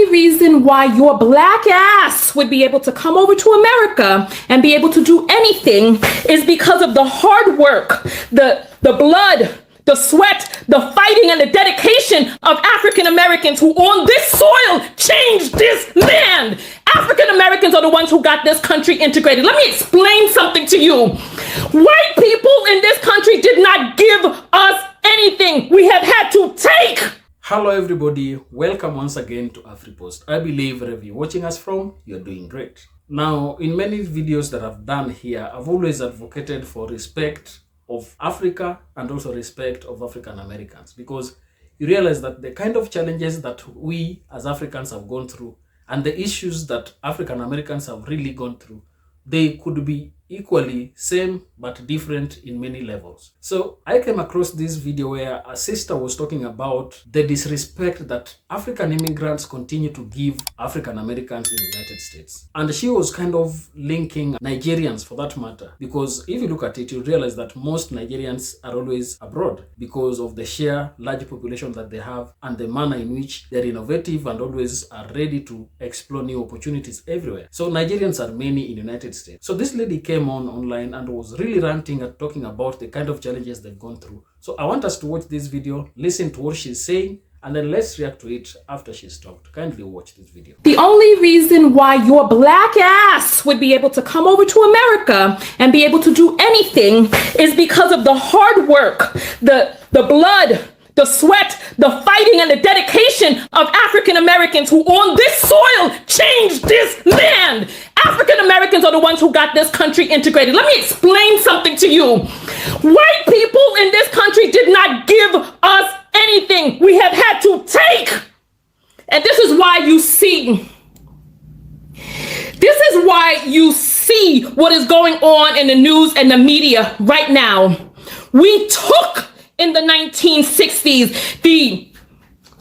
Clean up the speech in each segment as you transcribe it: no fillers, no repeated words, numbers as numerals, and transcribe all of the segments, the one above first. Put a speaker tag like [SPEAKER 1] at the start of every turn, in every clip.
[SPEAKER 1] reason why your black ass would be able to come over to America and be able to do anything is because of the hard work, the blood, the sweat, the fighting, and the dedication of African Americans who on this soil changed this land. African Americans are the ones who got this country integrated. Let me explain something to you. White people in this country did not give us anything. We have had to take.
[SPEAKER 2] Hello everybody, welcome once again to AfriPost. I believe wherever you're watching us from, you're doing great. Now, in many videos that I've done here, I've always advocated for respect of Africa and also respect of African Americans, because you realize that the kind of challenges that we as Africans have gone through and the issues that African Americans have really gone through, they could be equally same but different in many levels. So I came across this video where a sister was talking about the disrespect that African immigrants continue to give African Americans in the United States. And she was kind of linking Nigerians for that matter, because if you look at it, you realize that most Nigerians are always abroad because of the sheer large population that they have and the manner in which they're innovative and always are ready to explore new opportunities everywhere. So Nigerians are many in the United States. So this lady came on online and was really ranting and talking about the kind of challenges they've gone through. So I want us to watch this video, listen to what she's saying, and then let's react to it after she's talked. Kindly watch this video.
[SPEAKER 1] The only reason why your black ass would be able to come over to America and be able to do anything is because of the hard work, the blood, the sweat, the fighting, and the dedication of African Americans who on this soil changed this land. African Americans are the ones who got this country integrated. Let me explain something to you. White people in this country did not give us anything. We have had to take. And this is why you see what is going on in the news and the media right now. We took in the 1960s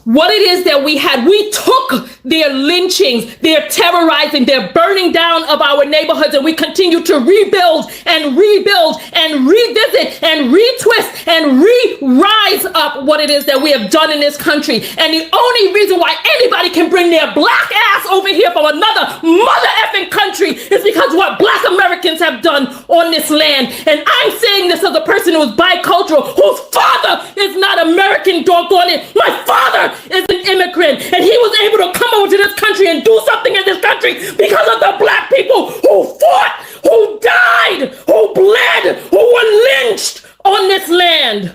[SPEAKER 1] what it is that we had. We took their lynchings, their terrorizing, their burning down of our neighborhoods, and we continue to rebuild and revisit and retwist and re-rise up what it is that we have done in this country. And the only reason why anybody can bring their black ass over here from another mother effing country is because what black Americans have done on this land. And I'm saying this as a person who is bicultural, whose father is not American, doggone it. My father is an immigrant, and he was able to come over to this country and do something in this country because of the black people who fought, who died, who bled, who were lynched on this land.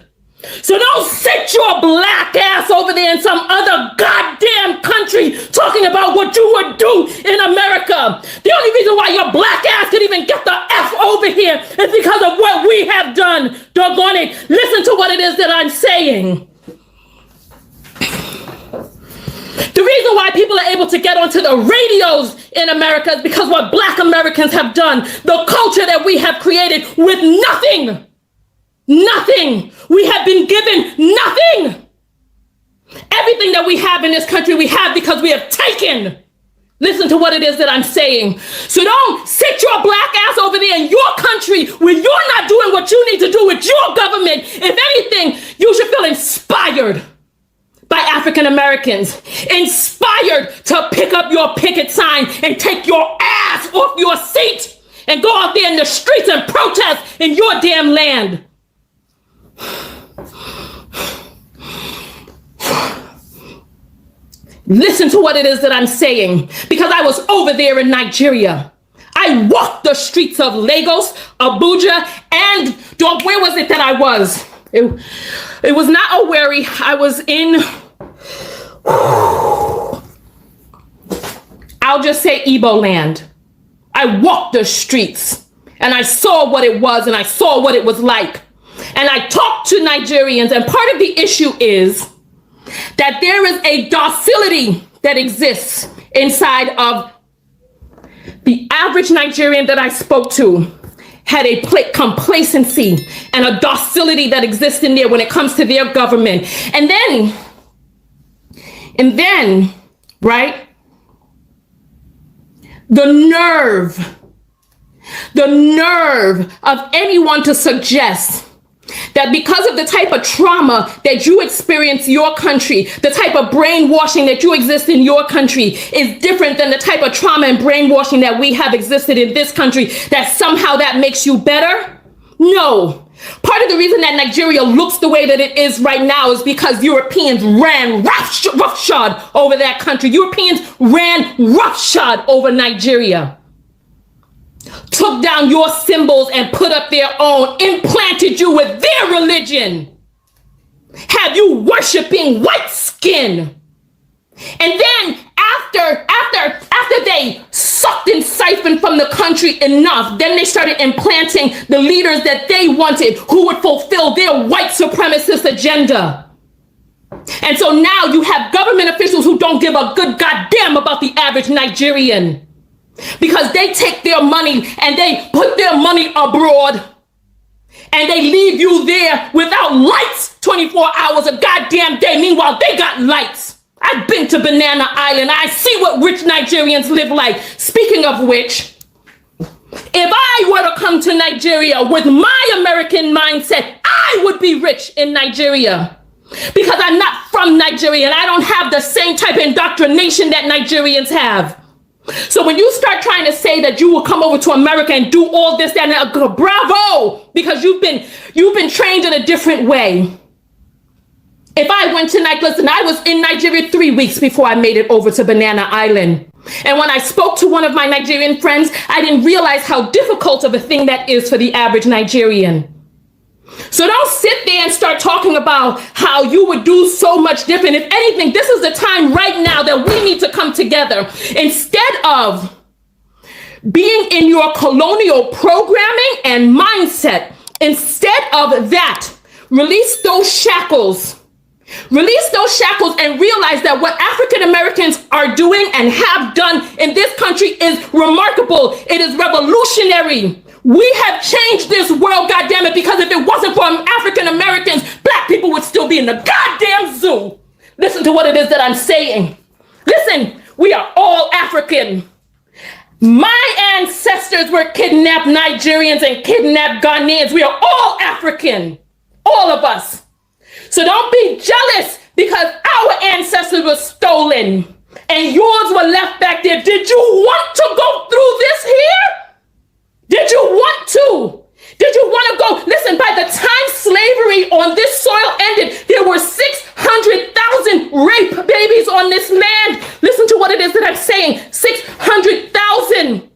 [SPEAKER 1] So don't sit your black ass over there in some other goddamn country talking about what you would do in America. The only reason why your black ass could even get the F over here is because of what we have done. Doggone it. Listen to what it is that I'm saying. The reason why people are able to get onto the radios in America is because what black Americans have done, the culture that we have created with nothing. Nothing. We have been given nothing. Everything that we have in this country, we have because we have taken. Listen to what it is that I'm saying. So don't sit your black ass over there in your country where you're not doing what you need to do with your government. If anything, you should feel inspired by African Americans, inspired to pick up your picket sign and take your ass off your seat and go out there in the streets and protest in your damn land. Listen to what it is that I'm saying, because I was over there in Nigeria. I walked the streets of Lagos, Abuja, and where was it that I was? It was not Owerri. I was in, I'll just say Igbo land. I walked the streets and I saw what it was and I saw what it was like. And I talked to Nigerians, and part of the issue is that there is a docility that exists inside of the average Nigerian that I spoke to. Had a complacency and a docility that exists in there when it comes to their government. And then, right? The nerve of anyone to suggest that because of the type of trauma that you experience your country, the type of brainwashing that you exist in your country is different than the type of trauma and brainwashing that we have existed in this country, that somehow that makes you better? No. Part of the reason that Nigeria looks the way that it is right now is because Europeans ran roughshod over that country. Europeans ran roughshod over Nigeria. Took down your symbols and put up their own, implanted you with their religion, have you worshiping white skin. And then after they sucked and siphoned from the country enough, then they started implanting the leaders that they wanted, who would fulfill their white supremacist agenda. And so now you have government officials who don't give a good goddamn about the average Nigerian, because they take their money and they put their money abroad and they leave you there without lights 24 hours a goddamn day. Meanwhile, they got lights. I've been to Banana Island. I see what rich Nigerians live like. Speaking of which, if I were to come to Nigeria with my American mindset, I would be rich in Nigeria, because I'm not from Nigeria and I don't have the same type of indoctrination that Nigerians have. So when you start trying to say that you will come over to America and do all this, that, and bravo, because you've been trained in a different way. If I went to listen, I was in Nigeria 3 weeks before I made it over to Banana Island. And when I spoke to one of my Nigerian friends, I didn't realize how difficult of a thing that is for the average Nigerian. So don't sit there and start talking about how you would do so much different. If anything, this is the time right now that we need to come together. Instead of being in your colonial programming and mindset, instead of that, release those shackles. Release those shackles and realize that what African Americans are doing and have done in this country is remarkable. It is revolutionary. We have changed this world, goddammit, because if it wasn't for African Americans, black people would still be in the goddamn zoo. Listen to what it is that I'm saying. Listen, we are all African. My ancestors were kidnapped Nigerians and kidnapped Ghanaians. We are all African, all of us. So don't be jealous because our ancestors were stolen and yours were left back there. Did you want to go through this here? Did you want to? Did you want to go? Listen, by the time slavery on this soil ended, there were 600,000 rape babies on this land. Listen to what it is that I'm saying. 600,000.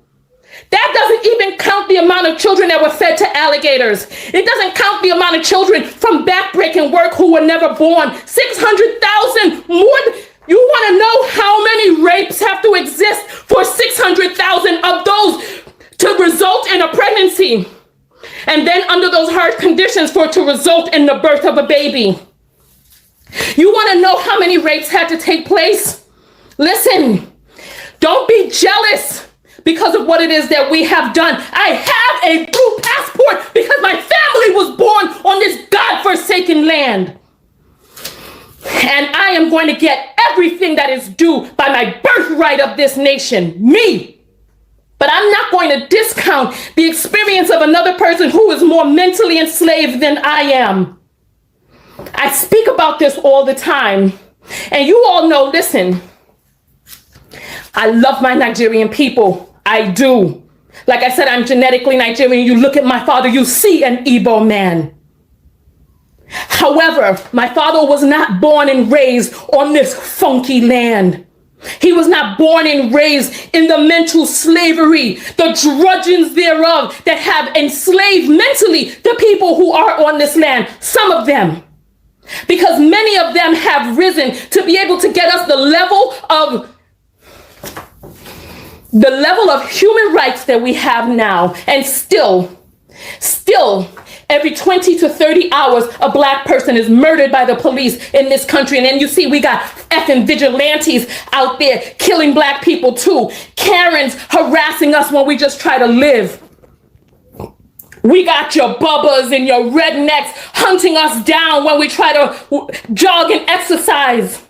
[SPEAKER 1] That doesn't even count the amount of children that were fed to alligators. It doesn't count the amount of children from backbreaking work who were never born. 600,000 more. You want to know how many rapes have to exist for 600,000 of those to result in a pregnancy? And then under those hard conditions for it to result in the birth of a baby. You want to know how many rapes had to take place? Listen, don't be jealous because of what it is that we have done. I have a blue passport because my family was born on this God-forsaken land. And I am going to get everything that is due by my birthright of this nation, me. But I'm not going to discount the experience of another person who is more mentally enslaved than I am. I speak about this all the time. And you all know, listen, I love my Nigerian people. I do. Like I said, I'm genetically Nigerian. You look at my father, you see an Igbo man. However, my father was not born and raised on this funky land. He was not born and raised in the mental slavery, the drudgeons thereof that have enslaved mentally the people who are on this land. Some of them. Because many of them have risen to be able to get us the level of human rights that we have now. And still, every 20 to 30 hours, a black person is murdered by the police in this country. And then you see we got effing vigilantes out there killing black people too. Karens harassing us when we just try to live. We got your bubbas and your rednecks hunting us down when we try to jog and exercise.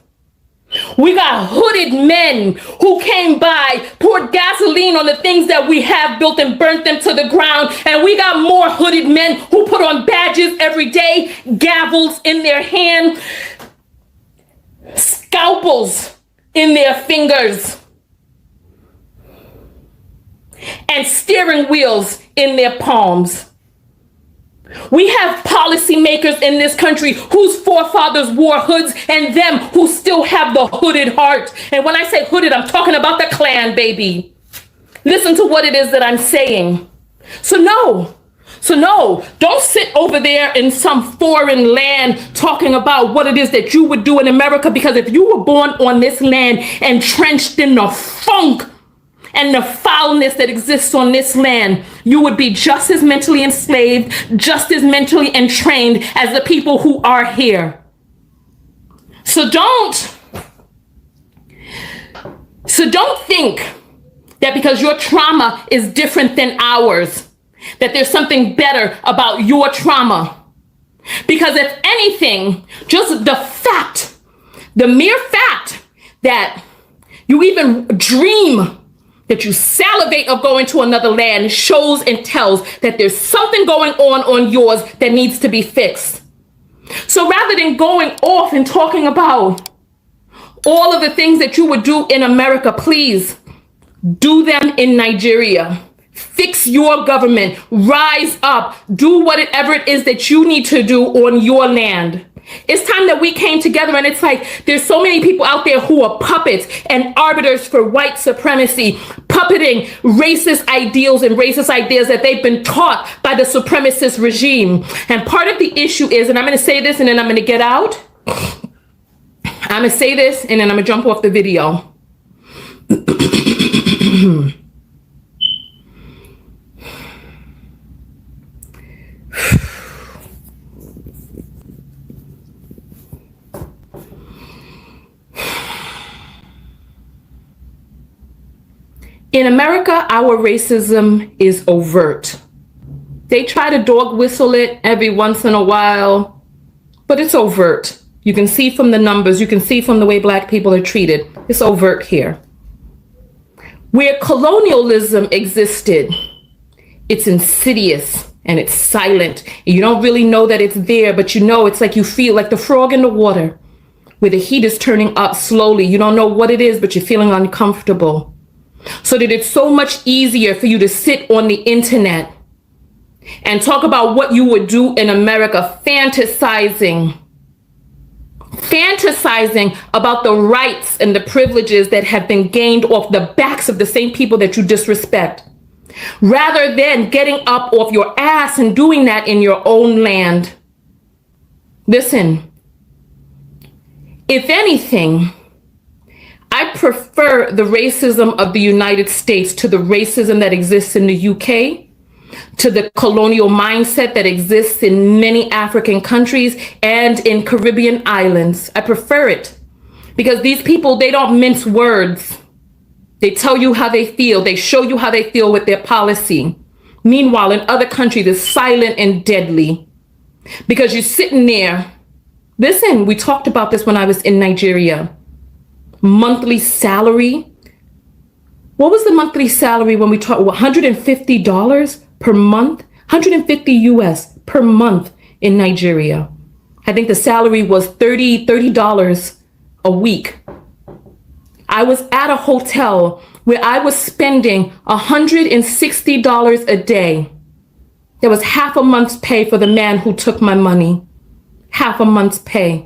[SPEAKER 1] We got hooded men who came by, poured gasoline on the things that we have built and burnt them to the ground. And we got more hooded men who put on badges every day, gavels in their hand, scalpels in their fingers, and steering wheels in their palms. We have policymakers in this country whose forefathers wore hoods and them who still have the hooded heart. And when I say hooded, I'm talking about the Klan, baby. Listen to what it is that I'm saying. So no, don't sit over there in some foreign land talking about what it is that you would do in America, because if you were born on this land entrenched in the funk and the foulness that exists on this land, you would be just as mentally enslaved, just as mentally entrained as the people who are here. So don't think that because your trauma is different than ours, that there's something better about your trauma. Because if anything, just the mere fact that you even dream, that you salivate of going to another land, shows and tells that there's something going on yours that needs to be fixed. So rather than going off and talking about all of the things that you would do in America, please do them in Nigeria. Fix your government, rise up, do whatever it is that you need to do on your land. It's time that we came together, and it's like there's so many people out there who are puppets and arbiters for white supremacy, puppeting racist ideals and racist ideas that they've been taught by the supremacist regime. And part of the issue is, and I'm going to say this and then I'm going to get out. I'm going to say this and then I'm going to jump off the video. In America, our racism is overt. They try to dog whistle it every once in a while, but it's overt. You can see from the numbers, you can see from the way Black people are treated. It's overt here. Where colonialism existed, it's insidious and it's silent. You don't really know that it's there, but you know, it's like you feel like the frog in the water, where the heat is turning up slowly. You don't know what it is, but you're feeling uncomfortable. So that it's so much easier for you to sit on the internet and talk about what you would do in America, fantasizing about the rights and the privileges that have been gained off the backs of the same people that you disrespect, rather than getting up off your ass and doing that in your own land. Listen, if anything, I prefer the racism of the United States to the racism that exists in the UK, to the colonial mindset that exists in many African countries and in Caribbean islands. I prefer it because these people, they don't mince words. They tell you how they feel. They show you how they feel with their policy. Meanwhile, in other countries, it's silent and deadly because you're sitting there. Listen, we talked about this when I was in Nigeria. Monthly salary. What was the monthly salary when we talked? $150 per month, 150 US per month in Nigeria. I think the salary was $30 a week. I was at a hotel where I was spending $160 a day. There was half a month's pay for the man who took my money. Half a month's pay.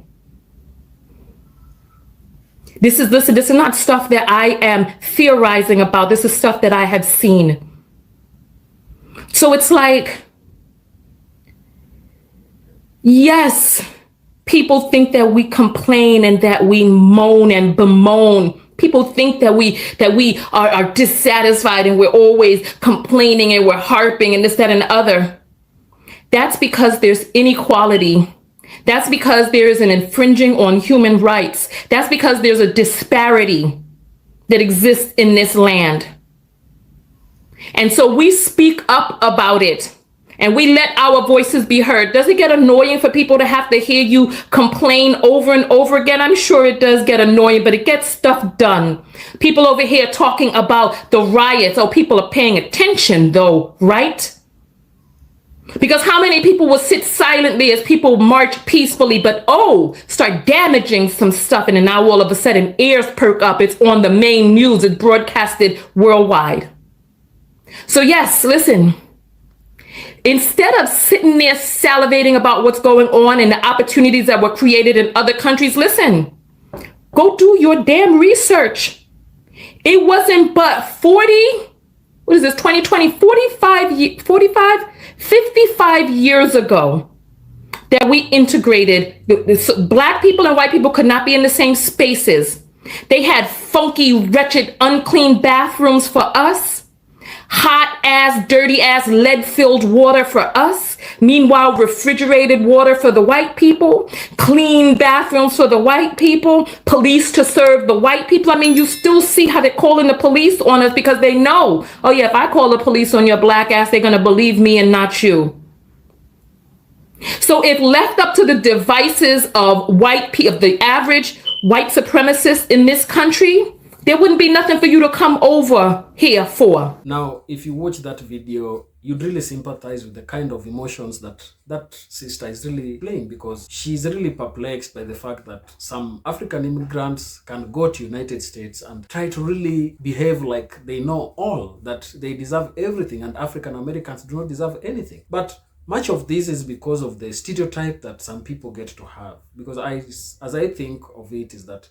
[SPEAKER 1] This is not stuff that I am theorizing about. This is stuff that I have seen. So it's like, yes, people think that we complain and that we moan and bemoan. People think that we are dissatisfied and we're always complaining and we're harping and this, that, and the other. That's because there's inequality. That's because there is an infringing on human rights. That's because there's a disparity that exists in this land. And so we speak up about it and we let our voices be heard, does it get annoying for people to have to hear you complain over and over again? I'm sure it does get annoying, but it gets stuff done. People over here talking about the riots. Oh, people are paying attention though, right? Because how many people will sit silently as people march peacefully, but start damaging some stuff, and then now all of a sudden ears perk up. It's on the main news. It's broadcasted worldwide. So yes, listen. Instead of sitting there salivating about what's going on and the opportunities that were created in other countries, listen, go do your damn research. It wasn't but 55 years ago that we integrated. Black people and white people could not be in the same spaces. They had funky, wretched, unclean bathrooms for us. Hot ass, dirty ass, lead-filled water for us. Meanwhile, refrigerated water for the white people. Clean bathrooms for the white people. Police to serve the white people. I mean, you still see how they're calling the police on us because they know, oh yeah, if I call the police on your black ass, they're going to believe me and not you. So if left up to the devices of the average white supremacist in this country, there wouldn't be nothing for you to come over here for.
[SPEAKER 2] Now, if you watch that video, you'd really sympathize with the kind of emotions that sister is really playing, because she's really perplexed by the fact that some African immigrants can go to United States and try to really behave like they know all, that they deserve everything, and African Americans do not deserve anything. But much of this is because of the stereotype that some people get to have. Because as I think of it, is that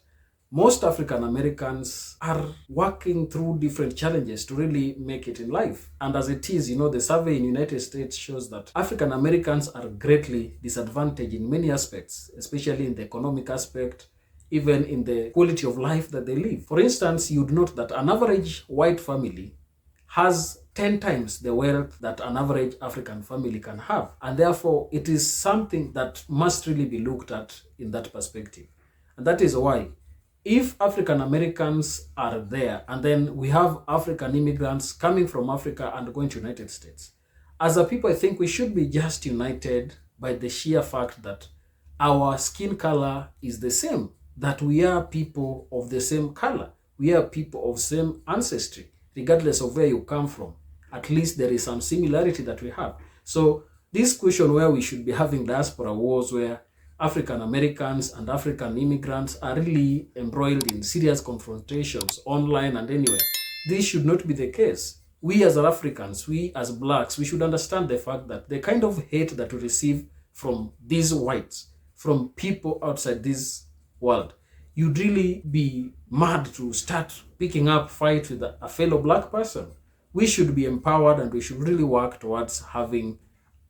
[SPEAKER 2] most African Americans are working through different challenges to really make it in life. And as it is, the survey in the United States shows that African Americans are greatly disadvantaged in many aspects, especially in the economic aspect, even in the quality of life that they live. For instance, you'd note that an average white family has 10 times the wealth that an average African family can have. And therefore, it is something that must really be looked at in that perspective. And that is why, if African Americans are there, and then we have African immigrants coming from Africa and going to the United States, as a people, I think we should be just united by the sheer fact that our skin color is the same, that we are people of the same color, we are people of same ancestry, regardless of where you come from. At least there is some similarity that we have. So this question where we should be having diaspora wars, where African Americans and African immigrants are really embroiled in serious confrontations online and anywhere, this should not be the case. We as Africans, we as blacks, we should understand the fact that the kind of hate that we receive from these whites, from people outside this world, you'd really be mad to start picking up fight with a fellow black person. We should be empowered, and we should really work towards having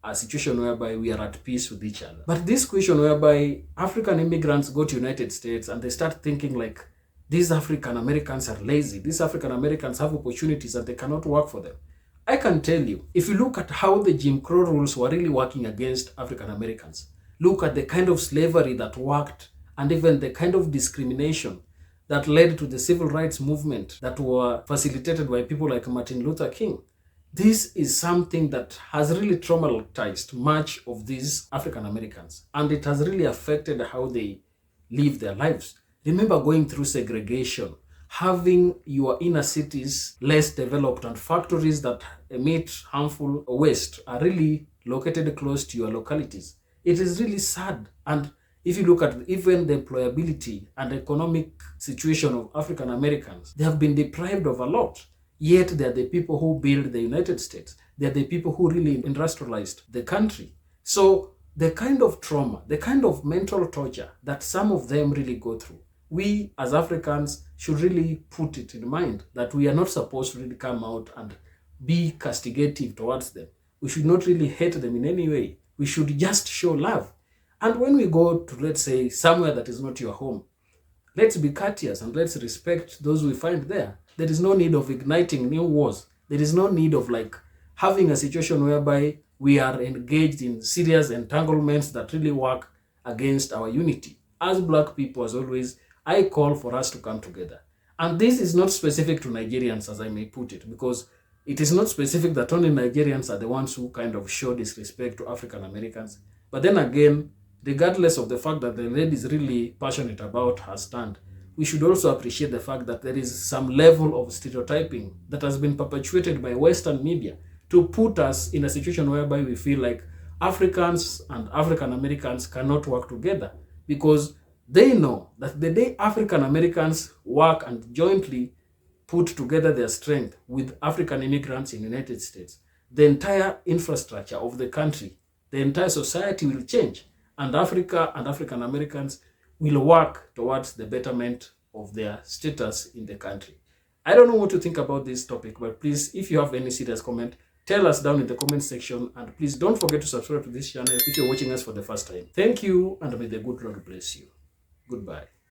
[SPEAKER 2] a situation whereby we are at peace with each other. But this question whereby African immigrants go to United States and they start thinking like, these African Americans are lazy, these African Americans have opportunities and they cannot work for them. I can tell you, if you look at how the Jim Crow rules were really working against African Americans, look at the kind of slavery that worked, and even the kind of discrimination that led to the civil rights movement that were facilitated by people like Martin Luther King. This is something that has really traumatized much of these African Americans, and it has really affected how they live their lives. Remember going through segregation, having your inner cities less developed, and factories that emit harmful waste are really located close to your localities. It is really sad. And if you look at even the employability and economic situation of African Americans, they have been deprived of a lot. Yet they are the people who built the United States. They are the people who really industrialized the country. So the kind of trauma, the kind of mental torture that some of them really go through, we as Africans should really put it in mind that we are not supposed to really come out and be castigative towards them. We should not really hate them in any way. We should just show love. And when we go to, let's say, somewhere that is not your home, let's be courteous and let's respect those we find there. There is no need of igniting new wars. There is no need of having a situation whereby we are engaged in serious entanglements that really work against our unity. As black people, as always, I call for us to come together. And this is not specific to Nigerians, as I may put it, because It is not specific that only Nigerians are the ones who kind of show disrespect to African Americans. But then again, regardless of the fact that the lady is really passionate about her stand, we should also appreciate the fact that there is some level of stereotyping that has been perpetuated by Western media to put us in a situation whereby we feel like Africans and African Americans cannot work together, because they know that the day African Americans work and jointly put together their strength with African immigrants in the United States, the entire infrastructure of the country, the entire society will change, and Africa and African Americans will work towards the betterment of their status in the country. I don't know what to think about this topic, but please, if you have any serious comment, tell us down in the comment section, and please don't forget to subscribe to this channel if you're watching us for the first time. Thank you, and may the good Lord bless you. Goodbye.